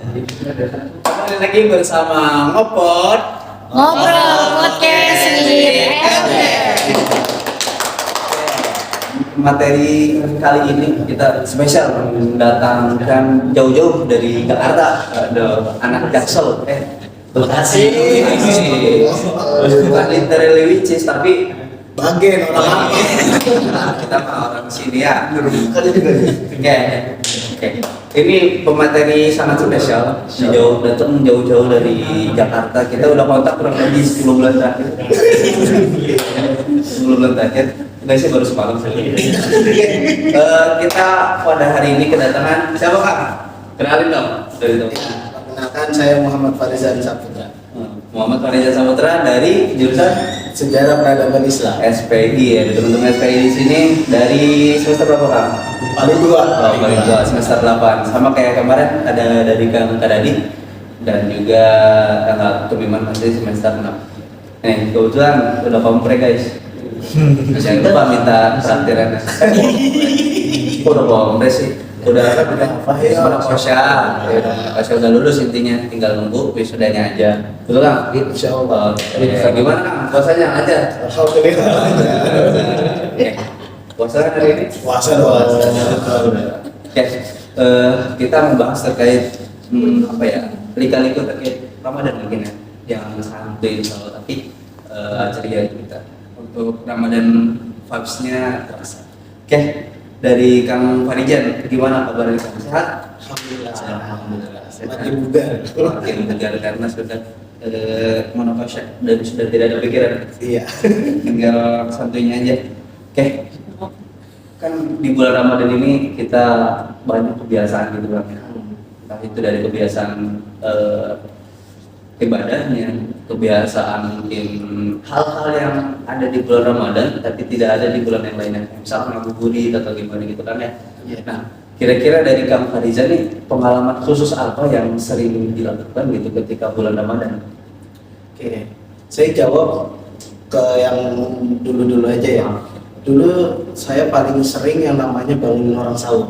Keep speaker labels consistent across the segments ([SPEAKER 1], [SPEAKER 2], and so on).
[SPEAKER 1] Kembali lagi bersama Ngopot
[SPEAKER 2] Ngobrol Podcast with Elder.
[SPEAKER 1] Materi kali ini kita spesial mendatangkan jauh-jauh dari Jakarta, ada anak Jaksel, Bekasi. Bukan literally witches tapi
[SPEAKER 3] bagian orang
[SPEAKER 1] kita mah orang sini ya. Oke. Ini pemateri sangat spesial. Datang jauh-jauh dari Jakarta. Kita udah kontak kurang lebih 10 bulan terakhir. 10 bulan terakhir. Enggak sih, baru semalam saja. Kita pada hari ini kedatangan siapa Kak? Kenalin dong dari dong.
[SPEAKER 3] Perkenalkan, saya Muhammad Farizan Saputra.
[SPEAKER 1] Muhammad Farizan Saputra dari jurusan
[SPEAKER 3] Sejarah Peradaban Islam.
[SPEAKER 1] SPI ya. Teman-teman SPI di sini dari semester berapa Kak?
[SPEAKER 3] Paling dua.
[SPEAKER 1] Paling dua, semester 8. Sama kayak kemarin ada dari Kang Kadadi dan juga Kang Tumiman masih semester 6. Kebetulan udah kompre guys. Jangan lupa minta traktirannya. Udah kompre sih. Udah Posya. Udah lulus intinya, tinggal nunggu wisudanya aja. Betul Kang?
[SPEAKER 3] Insyaallah.
[SPEAKER 1] Gimana Kang? Puasanya aja.
[SPEAKER 3] Alhamdulillah.
[SPEAKER 1] Puasa hari ini?
[SPEAKER 3] Puasa doang.
[SPEAKER 1] Oke, kita membahas terkait lika-liku terkait Ramadan mungkin ya, yang santai insya tapi ceria kita untuk Ramadan vibes-nya terasa. Oke, dari Kang Farijan, gimana kabarnya Kang? Sehat?
[SPEAKER 3] Alhamdulillah.
[SPEAKER 1] Sehat.
[SPEAKER 3] Makin bugar.
[SPEAKER 1] Makin bugar karena sudah monofasya dan sudah tidak ada pikiran.
[SPEAKER 3] Iya.
[SPEAKER 1] Tinggal santuinya aja. Oke. Kan di bulan Ramadan ini kita banyak kebiasaan gitu Bang. Entah itu dari kebiasaan ibadahnya, kebiasaan mungkin hal-hal yang ada di bulan Ramadan tapi tidak ada di bulan yang lainnya. Misalnya ngabuburit atau gimana gitu kan ya. Nah, kira-kira dari Kang Fariza nih pengalaman khusus apa yang sering dilakukan gitu ketika bulan Ramadan?
[SPEAKER 3] Oke. Saya jawab ke yang dulu-dulu aja ya. Dulu saya paling sering yang namanya bangunin orang sahur.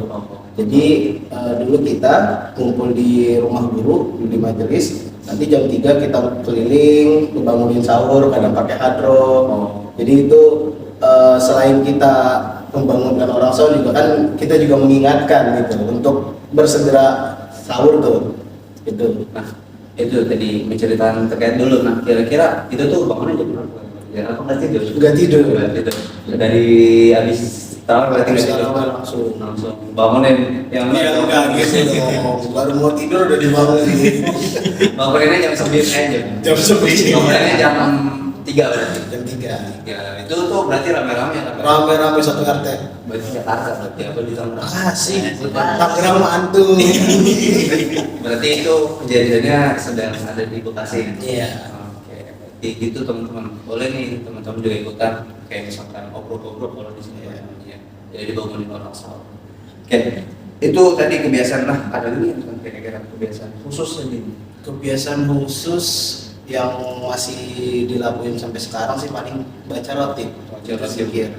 [SPEAKER 3] Jadi dulu kita ngumpul di rumah guru di majelis. Nanti jam 3 kita keliling, bangunin sahur, kadang pakai hadroh. Jadi itu selain kita membangunkan orang sahur juga kan kita juga mengingatkan gitu untuk bersegera sahur tuh. Itu.
[SPEAKER 1] Nah, itu tadi menceritakan terkait dulu. Nah, kira-kira itu tuh bangunnya jam berapa? Ya, aku nggak tidur.
[SPEAKER 3] Nggak tidur.
[SPEAKER 1] Dari habis tahu berarti nggak tidur langsung bangunin yang
[SPEAKER 3] enggak gitu dong. Baru mau tidur udah dibangunin.
[SPEAKER 1] banguninnya jam 9 aja.
[SPEAKER 3] Jam 9.
[SPEAKER 1] Banguninnya jam 3 berarti.
[SPEAKER 3] Jam 3.
[SPEAKER 1] Ya, itu tuh berarti rame-rame ya.
[SPEAKER 3] Rame-rame satu RT.
[SPEAKER 1] Berarti Jakarta berarti apa di Tangerang?
[SPEAKER 3] Makasih. Tangerang mah antum.
[SPEAKER 1] Berarti itu kejadiannya sedang ada di Bekasi.
[SPEAKER 3] Iya.
[SPEAKER 1] Oke, gitu teman-teman. Boleh nih teman-teman juga ikutan kayak misalkan obrol-obrol kalau di sini ya. Jadi dibangunin orang sahur. Oke, itu tadi kebiasaan lah. Ada lagi yang kira-kira kebiasaan khusus ini?
[SPEAKER 3] Kebiasaan khusus yang masih dilakuin sampai sekarang sih paling baca rotib. Zikir.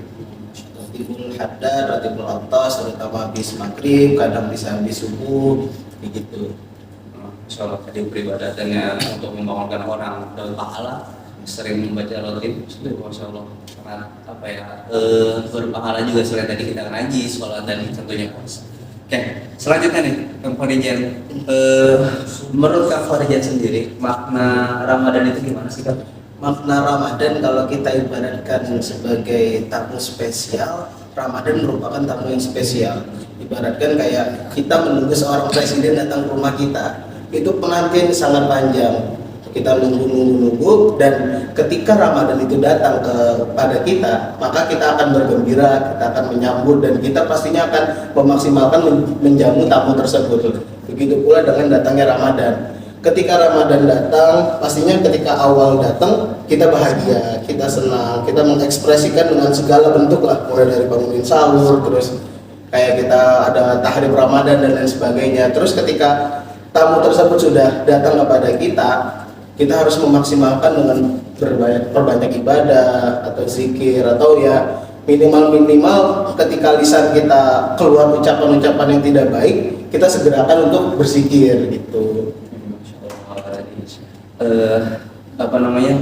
[SPEAKER 3] Rotibul haddar, rotibul atas, terutama habis maghrib, kadang bisa habis subuh, begitu.
[SPEAKER 1] Insya Allah tadi peribadatannya untuk membangunkan orang dalam pahala sering membaca rotib, Masya Allah sangat berpahala juga selain tadi kita ngaji, sholat dan tentunya puasa. Oke, selanjutnya nih Kang Farijan, menurut Kang Farijan sendiri makna Ramadan itu gimana sih Kang?
[SPEAKER 3] Makna Ramadan kalau kita ibaratkan sebagai tamu spesial, Ramadan merupakan tamu yang spesial. Ibaratkan kayak kita menunggu seorang presiden datang ke rumah kita. Itu penantian sangat panjang. Kita nunggu dan ketika Ramadan itu datang kepada kita, maka kita akan bergembira, kita akan menyambut dan kita pastinya akan memaksimalkan menjamu tamu tersebut. Begitu pula dengan datangnya Ramadan. Ketika Ramadan datang, pastinya ketika awal datang kita bahagia, kita senang, kita mengekspresikan dengan segala bentuk lah, mulai dari bangunin sahur, terus kayak kita ada tahrib Ramadan dan lain sebagainya. Terus ketika tamu tersebut sudah datang kepada kita harus memaksimalkan dengan perbanyak ibadah atau zikir atau ya minimal ketika lisan kita keluar ucapan-ucapan yang tidak baik, kita segerakan untuk berzikir gitu.
[SPEAKER 1] Apa namanya,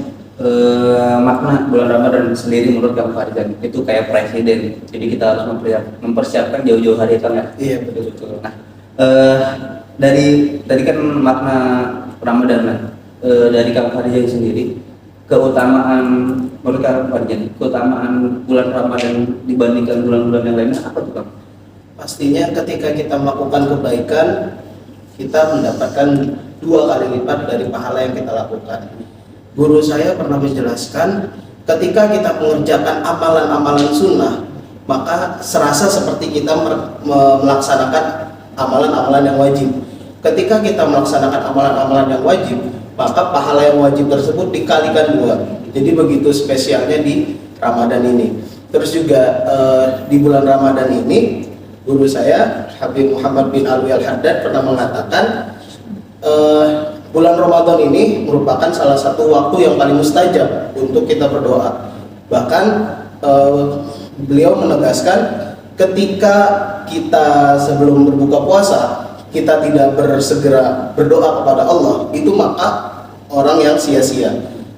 [SPEAKER 1] makna bulan Ramadan sendiri menurut Kang Farizan itu kayak presiden, jadi kita harus mempersiapkan jauh-jauh hari kan ya.
[SPEAKER 3] Iya betul.
[SPEAKER 1] Nah, dari tadi kan makna Ramadan kan, dari Kang Farizan sendiri, keutamaan menurut Kang Farizan, keutamaan bulan Ramadan dibandingkan bulan-bulan yang lainnya apa tuh Kang?
[SPEAKER 3] Pastinya ketika kita melakukan kebaikan, kita mendapatkan 2 kali lipat dari pahala yang kita lakukan. Guru saya pernah menjelaskan, ketika kita mengerjakan amalan-amalan sunnah, maka serasa seperti kita melaksanakan amalan-amalan yang wajib. Ketika kita melaksanakan amalan-amalan yang wajib, maka pahala yang wajib tersebut dikalikan 2. Jadi begitu spesialnya di Ramadan ini. Terus juga di bulan Ramadan ini, guru saya Habib Muhammad bin Alwi Al-Haddad pernah mengatakan, bulan Ramadan ini merupakan salah satu waktu yang paling mustajab untuk kita berdoa. Bahkan beliau menegaskan, ketika kita sebelum berbuka puasa kita tidak bersegera berdoa kepada Allah, itu maka orang yang sia-sia.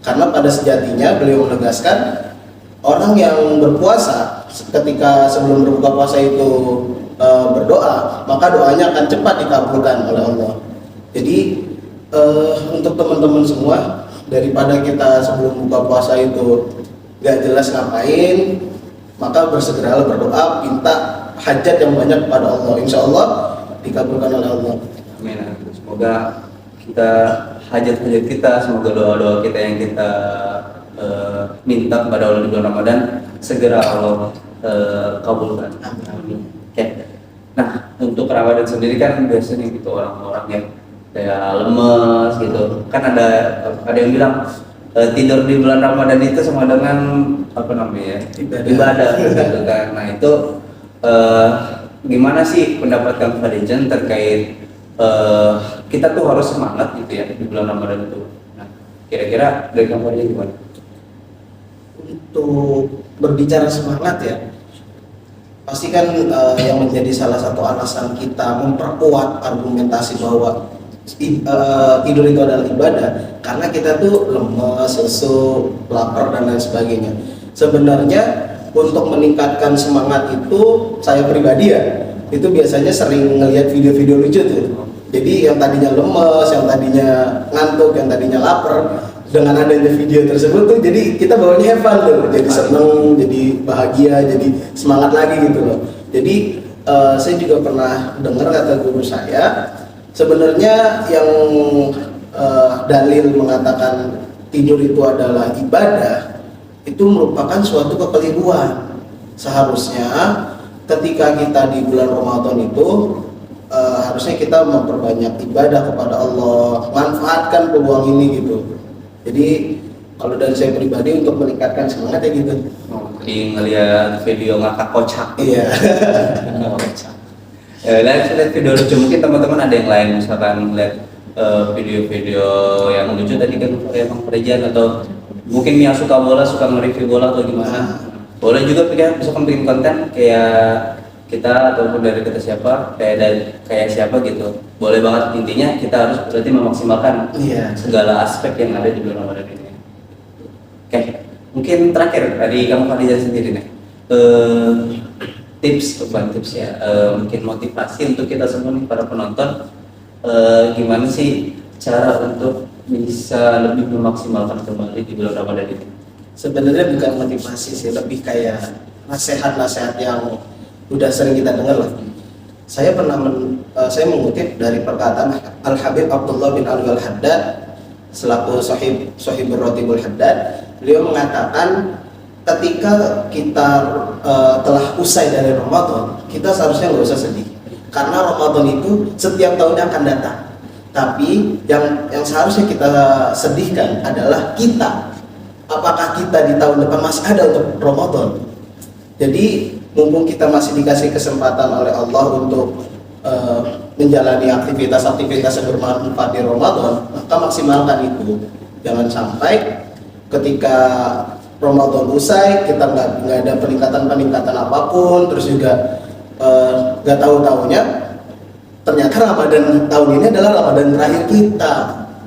[SPEAKER 3] Karena pada sejatinya beliau menegaskan, orang yang berpuasa ketika sebelum berbuka puasa itu berdoa, maka doanya akan cepat dikabulkan oleh Allah. Jadi untuk teman-teman semua, daripada kita sebelum buka puasa itu gak jelas ngapain, maka bersegeralah berdoa, minta hajat yang banyak kepada Allah. Insya Allah dikabulkan oleh Allah.
[SPEAKER 1] Amin. Semoga kita hajat-hajat kita, semoga doa-doa kita yang kita minta kepada Allah di bulan Ramadan segera Allah kabulkan. Amin. Oke. Nah, untuk Ramadan sendiri kan biasanya gitu orang-orang yang kayak lemes gitu. Kan ada yang bilang tidur di bulan Ramadan itu sama dengan apa namanya? Ibadah gitu kan. Nah, itu gimana sih pendapat Kang Farizan terkait kita tuh harus semangat gitu ya di bulan Ramadan itu. Nah, kira-kira dari Kang Farizan gimana?
[SPEAKER 3] Untuk berbicara semangat ya, pasti kan yang menjadi salah satu alasan kita memperkuat argumentasi bahwa tidur itu adalah ibadah, karena kita tuh lemes, lesu, lapar dan lain sebagainya. Sebenarnya untuk meningkatkan semangat itu, saya pribadi ya, itu biasanya sering ngelihat video-video lucu tuh. Jadi yang tadinya lemes, yang tadinya ngantuk, yang tadinya lapar, dengan adanya video tersebut tuh jadi kita bawanya have fun tuh, jadi seneng, jadi bahagia, jadi semangat lagi gitu loh. Jadi saya juga pernah dengar kata guru saya, sebenarnya yang dalil mengatakan tidur itu adalah ibadah itu merupakan suatu kekeliruan. Seharusnya ketika kita di bulan Ramadan itu harusnya kita memperbanyak ibadah kepada Allah, manfaatkan peluang ini gitu. Jadi kalau dari saya pribadi untuk meningkatkan semangat ya gitu.
[SPEAKER 1] Ngelihat video ngakak kocak.
[SPEAKER 3] Iya.
[SPEAKER 1] Lihat video lucu, mungkin teman-teman ada yang lain, misalkan lihat video-video yang lucu tadi kan kayak Bang Farizan, atau mungkin yang suka bola, suka nge-review bola atau gimana, boleh juga misalkan bikin konten kayak kita ataupun dari kita siapa, kayak siapa gitu, boleh banget. Intinya kita harus berarti memaksimalkan segala aspek yang ada di bulan Ramadan ini. Oke, mungkin terakhir dari kamu Farizan sendiri nih, bukan tips ya, mungkin motivasi untuk kita semua nih para penonton, gimana sih cara untuk bisa lebih memaksimalkan kembali di bulan Ramadan ini?
[SPEAKER 3] Sebenarnya bukan motivasi sih, lebih kayak nasihat-nasihat yang udah sering kita dengar lah. Saya saya mengutip dari perkataan Al Habib Abdullah bin Alwi Al-Haddad selaku Sahibur Ratibul Haddad. Beliau mengatakan, ketika kita telah usai dari Ramadan, kita seharusnya nggak usah sedih, karena Ramadan itu setiap tahunnya akan datang. Tapi yang seharusnya kita sedihkan adalah kita, apakah kita di tahun depan masih ada untuk Ramadan. Jadi mumpung kita masih dikasih kesempatan oleh Allah untuk menjalani aktivitas-aktivitas yang bermanfaat di Ramadan, maka maksimalkan itu. Jangan sampai ketika Ramadan usai kita nggak ada peningkatan apapun, terus juga nggak tahu-taunya ternyata Ramadan tahun ini adalah Ramadan terakhir kita.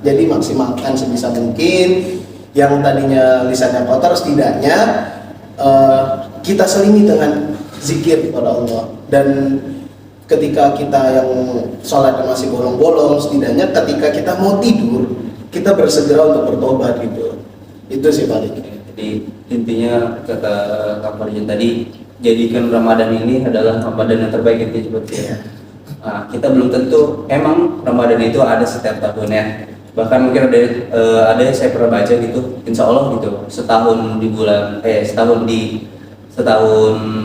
[SPEAKER 3] Jadi maksimalkan sebisa mungkin yang tadinya lisannya kotor, setidaknya kita selingi dengan zikir kepada Allah. Dan ketika kita yang sholatnya masih bolong-bolong, setidaknya ketika kita mau tidur kita bersegera untuk bertobat gitu. Itu sih paling.
[SPEAKER 1] Jadi intinya kata Kak Farjan tadi, jadikan Ramadan ini adalah Ramadan yang terbaik itu seperti ya. Nah, kita belum tentu emang Ramadan itu ada setiap tahunnya. Bahkan mungkin ada yang saya pernah baca gitu, insya Allah gitu setahun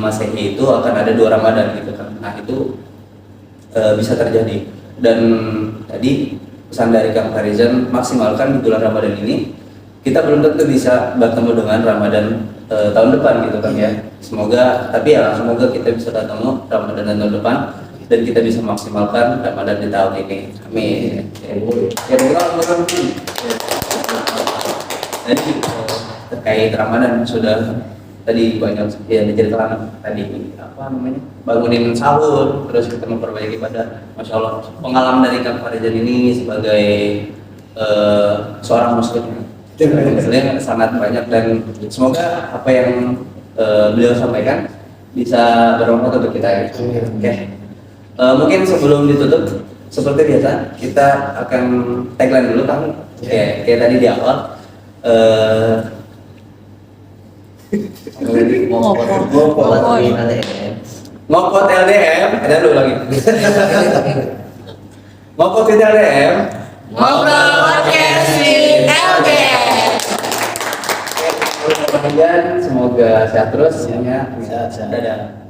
[SPEAKER 1] Masehi itu akan ada 2 Ramadan gitu kan. Nah itu bisa terjadi. Dan tadi pesan dari Kang Farizan, maksimalkan di bulan Ramadan ini. Kita belum tentu bisa bertemu dengan Ramadan tahun depan gitu kan ya. Semoga kita bisa ketemu Ramadan tahun depan dan kita bisa maksimalkan Ramadan di tahun ini. Amin. Ya, Jadi terkait Ramadan sudah tadi banyak ya diceritakan tadi bangunin sahur, terus kita memperbaiki ibadah. Masya Allah, pengalaman dari Kang Farizan ini sebagai seorang muslim sangat banyak, dan semoga apa yang beliau sampaikan bisa bermanfaat untuk kita. Oke. Mungkin sebelum ditutup seperti biasa kita akan tagline dulu Kang. Kayak tadi di awal ngopot LDM, ada dulu lagi. Ngopot LDM,
[SPEAKER 2] Ngobrol podcast with LDM.
[SPEAKER 1] Semoga sehat terus ya.
[SPEAKER 3] Sehat.
[SPEAKER 1] Dadah.